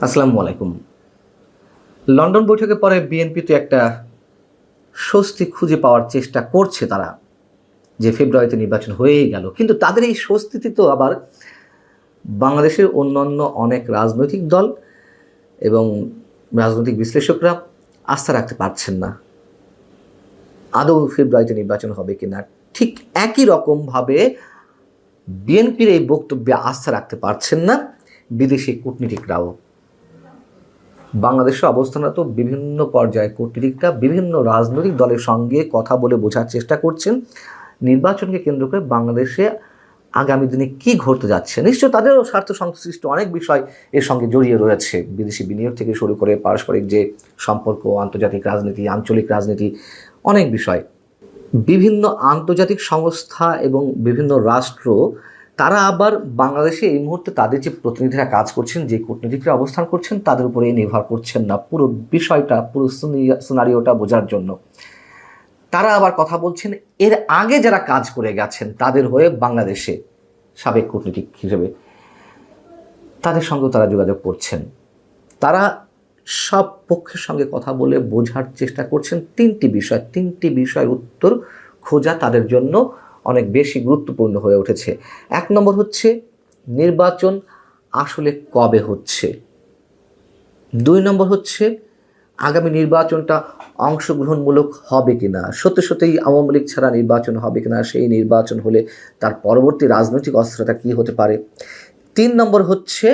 আসসালামু আলাইকুম। লন্ডন বৈঠকের পরে বিএনপি তো একটা স্বস্তি খুঁজে পাওয়ার চেষ্টা করছে তারা, যে ফেব্রুয়ারিতে নির্বাচন হয়েই গেল। কিন্তু তাদের এই স্বস্তিতে তো আবার বাংলাদেশের অন্যান্য অনেক রাজনৈতিক দল এবং রাজনৈতিক বিশ্লেষকরা আস্থা রাখতে পারছেন না আদৌ ফেব্রুয়ারিতে নির্বাচন হবে কিনা। ঠিক একই রকমভাবে বিএনপির এই বক্তব্যে আস্থা রাখতে পারছেন না বিদেশি কূটনীতিকরাও। বাংলাদেশের অবস্থানরত বিভিন্ন পর্যায়ে কূটনীতিকরা বিভিন্ন রাজনৈতিক দলের সঙ্গে কথা বলে বোঝার চেষ্টা করছেন নির্বাচনকে কেন্দ্র করে বাংলাদেশে আগামী দিনে কী ঘটতে যাচ্ছে। নিশ্চয় তাদেরও স্বার্থ সংশ্লিষ্ট অনেক বিষয় এর সঙ্গে জড়িয়ে রয়েছে, বিদেশি বিনিয়োগ থেকে শুরু করে পারস্পরিক যে সম্পর্ক, আন্তর্জাতিক রাজনীতি, আঞ্চলিক রাজনীতি, অনেক বিষয়। বিভিন্ন আন্তর্জাতিক সংস্থা এবং বিভিন্ন রাষ্ট্র তারা আবার বাংলাদেশে এই মুহূর্তে তাদের যে প্রতিনিধিরা কাজ করছেন, যে কূটনীতিকরা অবস্থান করছেন, তাদের উপরে নির্ভর করছেন না পুরো বিষয়টা, পুরো সিনারিওটা বোঝার জন্য। তারা আবার কথা বলছেন এর আগে যারা কাজ করে গেছেন তাদের হয়ে বাংলাদেশে সাবেক কূটনীতিক হিসেবে, তাদের সঙ্গেও তারা যোগাযোগ করছেন। তারা সব পক্ষের সঙ্গে কথা বলে বোঝার চেষ্টা করছেন তিনটি বিষয়ের উত্তর খোঁজা তাদের জন্য অনেক বেশি গুরুত্বপূর্ণ হয়ে উঠেছে। এক নম্বর হচ্ছে নির্বাচন আসলে কবে হচ্ছে। দুই নম্বর হচ্ছে আগামী নির্বাচনটা অংশগ্রহণমূলক হবে কিনা, সত্যি সত্যিই আওয়ামী লীগ ছাড়া নির্বাচন হবে কিনা, সেই নির্বাচন হলে তার পরবর্তী রাজনৈতিক অস্থিরতা কী হতে পারে। তিন নম্বর হচ্ছে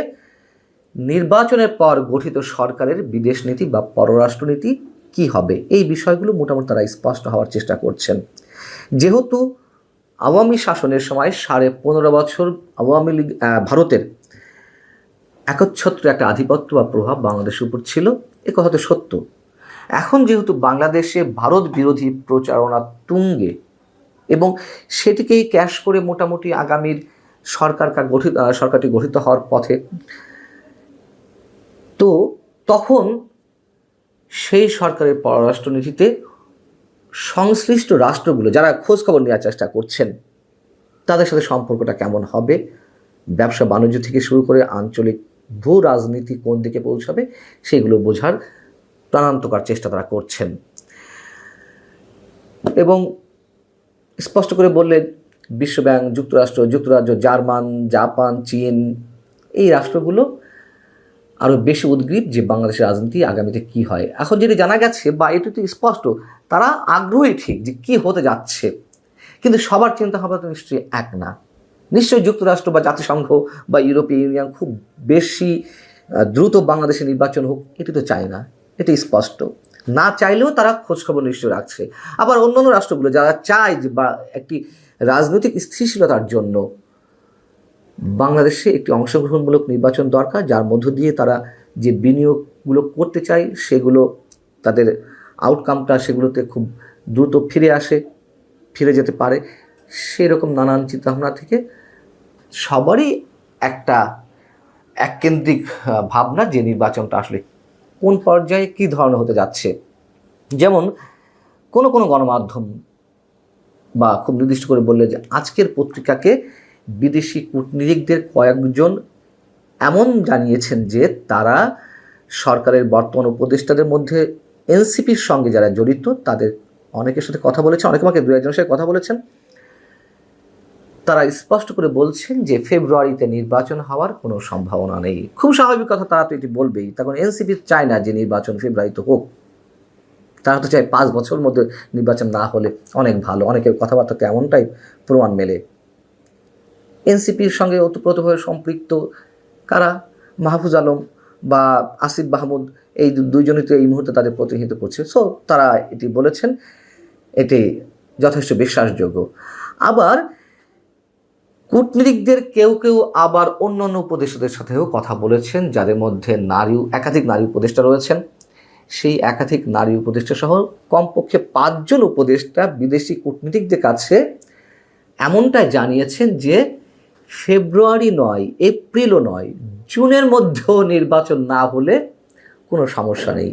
নির্বাচনের পর গঠিত সরকারের বিদেশ নীতি বা পররাষ্ট্রনীতি কী হবে। এই বিষয়গুলো মোটামুটি তারা স্পষ্ট হওয়ার চেষ্টা করছেন। যেহেতু আওয়ামী শাসনের সময় 15.5 বছর আওয়ামী লীগ ভারতের একচ্ছত্র একটা আধিপত্য বা প্রভাব বাংলাদেশের উপর ছিল, এ কথা তো সত্য। এখন যেহেতু বাংলাদেশে ভারত বিরোধী প্রচারণা তুঙ্গে এবং সেটিকেই ক্যাশ করে মোটামুটি আগামীর সরকারটি গঠিত হওয়ার পথে, তো তখন সেই সরকারের পররাষ্ট্রনীতিতে সংশ্লিষ্ট রাষ্ট্রগুলো যারা খোঁজখবর নেওয়ার চেষ্টা করছেন তাদের সাথে সম্পর্কটা কেমন হবে, ব্যবসা বাণিজ্য থেকে শুরু করে আঞ্চলিক ভূ রাজনীতি কোন দিকে পৌঁছাবে, সেগুলো বোঝার প্রাণান্তকর চেষ্টা তারা করছেন। এবং স্পষ্ট করে বললে বিশ্বব্যাংক, যুক্তরাজ্য, জার্মান, জাপান, চীন, এই রাষ্ট্রগুলো আরও বেশি উদ্গ্রীব যে বাংলাদেশের রাজনীতি আগামীতে কী হয়। এখন যেটি জানা গেছে বা এটি তো স্পষ্ট, তারা আগ্রহী ঠিক যে কী হতে যাচ্ছে, কিন্তু সবার চিন্তাভাবনা তো নিশ্চয়ই এক না। নিশ্চয়ই যুক্তরাষ্ট্র বা জাতিসংঘ বা ইউরোপীয় ইউনিয়ন খুব বেশি দ্রুত বাংলাদেশে নির্বাচন হোক এটি তো চায় না, এটি স্পষ্ট। না চাইলেও তারা খোঁজখবর নিশ্চয় রাখছে। আবার অন্যান্য রাষ্ট্রগুলো যারা চায় যে বা একটি রাজনৈতিক স্থিতিশীলতার জন্য বাংলাদেশে একটি অংশগ্রহণমূলক নির্বাচন দরকার, যার মধ্য দিয়ে তারা যে বিনিয়োগগুলো করতে চায় সেগুলো তাদের আউটকামটা সেগুলোতে খুব দ্রুত ফিরে যেতে পারে, সেই রকম নানান চিন্তাভাবনা থেকে সবারই একটা এককেন্দ্রিক ভাবনা যে নির্বাচনটা আসলে কোন পর্যায়ে কী ধরনের হতে যাচ্ছে। যেমন কোনো গণমাধ্যম বা খুব নির্দিষ্ট করে বললে যে আজকের পত্রিকাকে বিদেশি কূটনীতিকদের কয়েকজন এমন জানিয়েছেন যে তারা সরকারের বর্তমান উপদেষ্টাদের মধ্যে এনসিপির সঙ্গে যারা জড়িত তাদের অনেকের সাথে কথা বলেছেন, অনেকে আমাকে 2-1 সাথে কথা বলেছেন। তারা স্পষ্ট করে বলছেন যে ফেব্রুয়ারিতে নির্বাচন হওয়ার কোনো সম্ভাবনা নেই। খুব স্বাভাবিক কথা, তারা তো এটি বলবেই। তখন এনসিপি চায় না যে নির্বাচন ফেব্রুয়ারিতে হোক, তারা তো চায় 5 বছর মধ্যে নির্বাচন না হলে অনেক ভালো। অনেকের কথাবার্তাতে এমনটাই প্রমাণ মেলে। এনসিপির সঙ্গে ওতপ্রোতভাবে সম্পৃক্ত কারা? মাহফুজ আলম বা আসিফ মাহমুদ, এই দুইজনই তো এই মুহূর্তে তাদের প্রতিনিধিত্ব করছে। সো তারা এটি বলেছেন, এটি যথেষ্ট বিশ্বাসযোগ্য। আবার কূটনীতিকদের কেউ আবার অন্যান্য উপদেষ্টাদের সাথেও কথা বলেছেন, যাদের মধ্যে একাধিক নারী উপদেষ্টা রয়েছেন। সেই একাধিক নারী উপদেষ্টা সহ কমপক্ষে 5 জন উপদেষ্টা বিদেশি কূটনীতিকদের কাছে এমনটাই জানিয়েছেন যে ফেব্রুয়ারি নয়, এপ্রিলও নয়, জুনের মধ্যেও নির্বাচন না হলে কোনো সমস্যা নেই।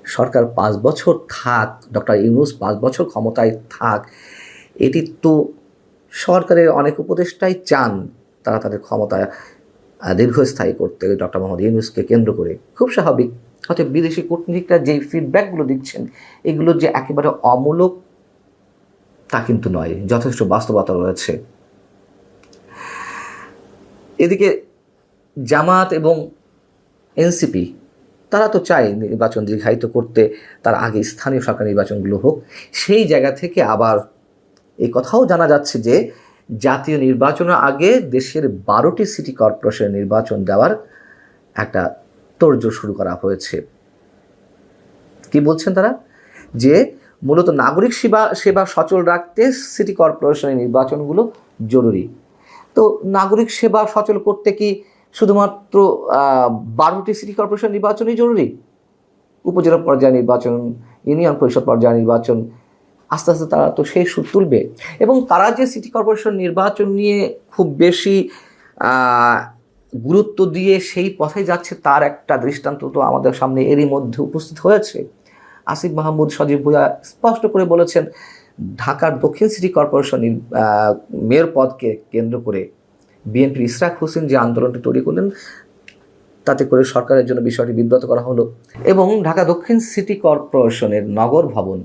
সরকার 5 বছর থাক, ডক্টর ইউনূস 5 বছর ক্ষমতায় থাক, এটি তো সরকারের অনেক উপদেষ্টাই চান তারা তাদের ক্ষমতায় দীর্ঘস্থায়ী করতে ডক্টর মোহাম্মদ ইউনূসকে কেন্দ্র করে খুব স্বাভাবিক। হয়তো বিদেশি কূটনীতিকরা যেই ফিডব্যাকগুলো দিচ্ছেন এগুলো যে একেবারে অমূলক তা কিন্তু নয়, যথেষ্ট বাস্তবতা রয়েছে। এদিকে জামাত এবং এনসিপি তারা তো চায় নির্বাচন দীর্ঘায়িত করতে, তার আগে স্থানীয় সরকার নির্বাচনগুলো হোক। সেই জায়গা থেকে আবার এই কথাও জানা যাচ্ছে যে জাতীয় নির্বাচনের আগে দেশের 12টি সিটি কর্পোরেশন নির্বাচন দেওয়ার একটা তোড়জোড় শুরু করা হয়েছে। কি বলছেন তারা? যে মূলত নাগরিক সেবা সচল রাখতে সিটি কর্পোরেশনের নির্বাচনগুলো জরুরি। তো নাগরিক সেবা সচল করতে কি শুধুমাত্র 12টি সিটি কর্পোরেশন নির্বাচনই জরুরি? উপজেলা পর্যায়ে নির্বাচন, ইউনিয়ন পরিষদ পর্যায়ে নির্বাচন, আস্তে আস্তে তারা তো সেই সুর তুলবে। এবং তারা যে সিটি কর্পোরেশন নির্বাচন নিয়ে খুব বেশি গুরুত্ব দিয়ে সেই পথে যাচ্ছে তার একটা দৃষ্টান্ত তো আমাদের সামনে এরই মধ্যে উপস্থিত হয়েছে। আসিফ মাহমুদ সজীব ভুঁইয়া স্পষ্ট করে বলেছেন ঢাকার দক্ষিণ সিটি কর্পোরেশন মেয়র পদকে কেন্দ্র করে বিএনপির ইশরাক হোসেন যে আন্দোলনটি তৈরি করলেন তাতে করে সরকারের জন্য বিষয়টি বিব্রত করা হলো। এবং ঢাকা দক্ষিণ সিটি কর্পোরেশনের নগর ভবন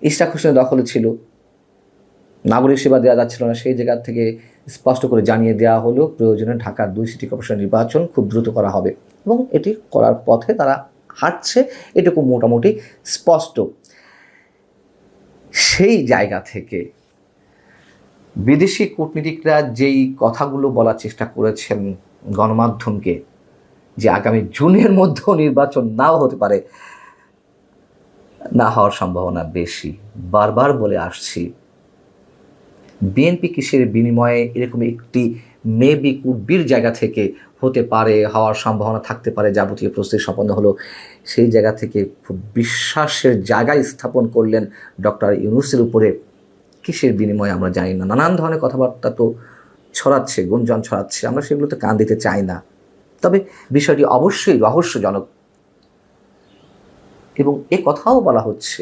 ইশরাক হোসেনের দখলে ছিল, নাগরিক সেবা দেওয়া যাচ্ছিল না, সেই জায়গা থেকে স্পষ্ট করে জানিয়ে দেওয়া হলো প্রয়োজনে ঢাকার 2 সিটি কর্পোরেশন নির্বাচন খুব দ্রুত করা হবে এবং এটি করার পথে তারা হাঁটছে, এটুকু মোটামুটি স্পষ্ট। সেই জায়গা থেকে বিদেশি কূটনীতিকরা যেই কথাগুলো বলার চেষ্টা করেছেন গণমাধ্যমকে যে আগামী জুনের মধ্যেও নির্বাচন নাও হতে পারে, না হওয়ার সম্ভাবনা বেশি। বারবার বলে আসছি বিএনপি কিসের বিনিময়ে এরকম একটি মেবি কুডবির জায়গা থেকে হতে পারে, হওয়ার সম্ভাবনা থাকতে পারে, যাবতীয় প্রস্তুতি সম্পন্ন হলো, সেই জায়গা থেকে খুব বিশ্বাসের জায়গায় স্থাপন করলেন ডক্টর ইউনূসের উপরে। কিসের বিনিময়ে আমরা জানি না, নানান ধরনের কথাবার্তা তো ছড়াচ্ছে, গুঞ্জন ছড়াচ্ছে, আমরা সেগুলোতে কান দিতে চাই না। তবে বিষয়টি অবশ্যই রহস্যজনক এবং এ কথাও বলা হচ্ছে,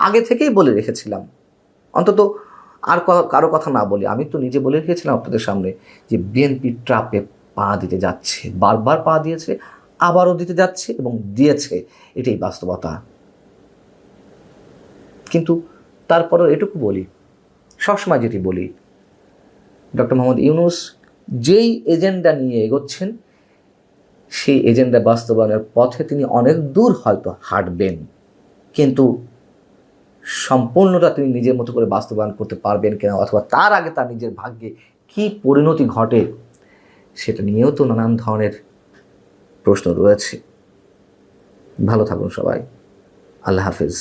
আগে থেকেই বলে রেখেছিলাম, অন্তত আর কারো কথা না বলে আমি তো নিজে বলে রেখেছিলাম আপনাদের সামনে যে বিএনপি ট্রাপে পা দিতে যাচ্ছে, বারবার পা দিয়েছে, আবারও দিতে যাচ্ছে এবং দিয়েছে, এটাই বাস্তবতা। কিন্তু তারপরেও এটুকু বলি, সবসময় যেটি বলি, ডক্টর মোহাম্মদ ইউনূস যেই এজেন্ডা নিয়ে এগোচ্ছেন সেই এজেন্ডা বাস্তবায়নের পথে তিনি অনেক দূর হয়তো হাঁটবেন, কিন্তু সম্পূর্ণটা তিনি নিজের মতো করে বাস্তবায়ন করতে পারবেন কিনা, অথবা তার আগে তার নিজের ভাগ্যে কি পরিণতি ঘটে সেটা নিয়েও তো নানান ধরনের প্রশ্ন রয়েছে। ভালো থাকুন সবাই, আল্লাহ হাফেজ।